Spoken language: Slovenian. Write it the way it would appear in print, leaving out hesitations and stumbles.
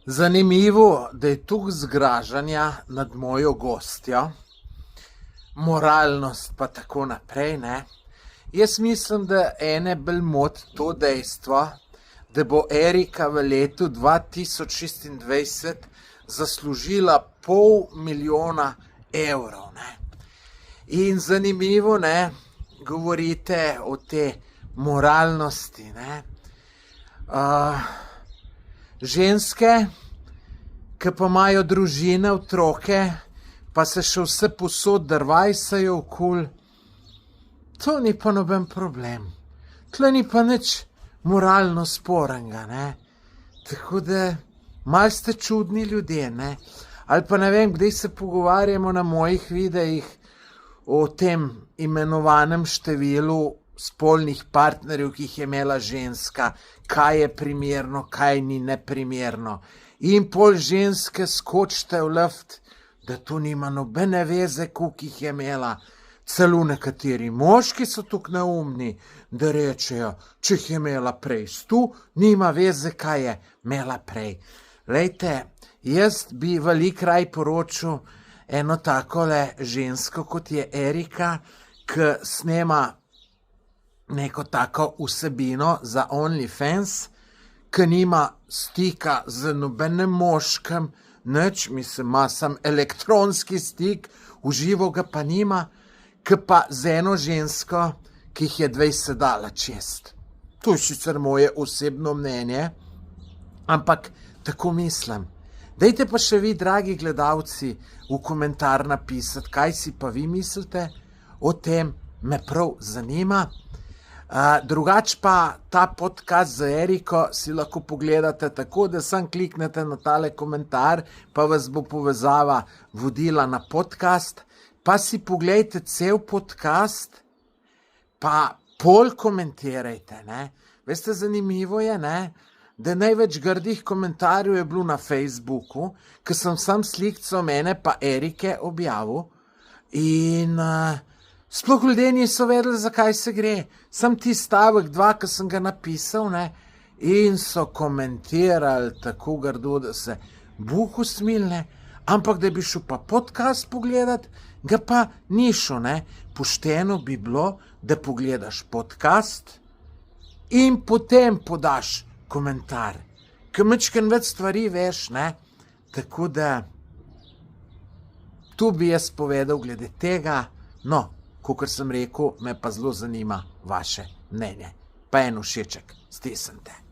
Zanimivo, da je tukaj zgražanja nad mojo gostjo, moralnost pa tako naprej, ne. Jaz mislim, da ene bolj moti to dejstvo, da bo Erika v letu 2026 zaslužila $500,000, ne. In zanimivo, ne, govorite o te moralnosti, ne. Ženske, ki pa imajo družine, otroke, pa se še vse posod drvajsajo okoli, to ni pa noben problem. Tle ni pa nič moralno sporenega, ne. Tako da, malo ste čudni ljudje, ne. Ali pa ne vem, kdaj se pogovarjamo na mojih videih o tem imenovanem številu spolnih partnerjev, ki jih je imela ženska, kaj je primerno, kaj ni neprimerno. In pol ženske skočite v luft, da to nima nobene veze, koliko jih je imela. Celo nekateri moški so tukaj neumni, da rečejo, če jih je imela prej 100, nima veze, kaj je imela prej. Glejte, jaz bi veliko raj poročil eno takole žensko, kot je Erika, ki snema neko tako vsebino za OnlyFans, ki nima stika z nobenem moškem, nič, mislim, ima samo elektronski stik, v živo ga pa nima, ki pa z eno žensko, ki jih je 20 dala čez. To je sicer moje osebno mnenje, ampak tako mislim. Dajte pa še vi, dragi gledalci, v komentar napisati, kaj si pa vi mislite o tem, me prav zanima. Drugače pa ta podcast z Eriko si lahko pogledate tako, da samo kliknete na tale komentar, pa vas bo povezava vodila na podcast, pa si pogledajte cel podcast, pa pol komentirajte, ne. Veste, zanimivo je, ne, da največ grdih komentarjev je bilo na Facebooku, ko sem sam slikco mene pa Erike objavil in sploh ljudje niso vedeli, zakaj se gre. Sam ti stavek 2, ki sem ga napisal, ne, in so komentirali tako grdo, da se Bog usmilne, ampak da bi šel pa podcast pogledat, ga pa ni šel, ne. Pošteno bi bilo, da pogledaš podcast in potem podaš komentar, ker majčkeno več stvari veš, ne. Tako da, tu bi jaz povedal glede tega, no, kakor sem rekel, me pa zelo zanima vaše mnenje. Pa en všeček stisnite.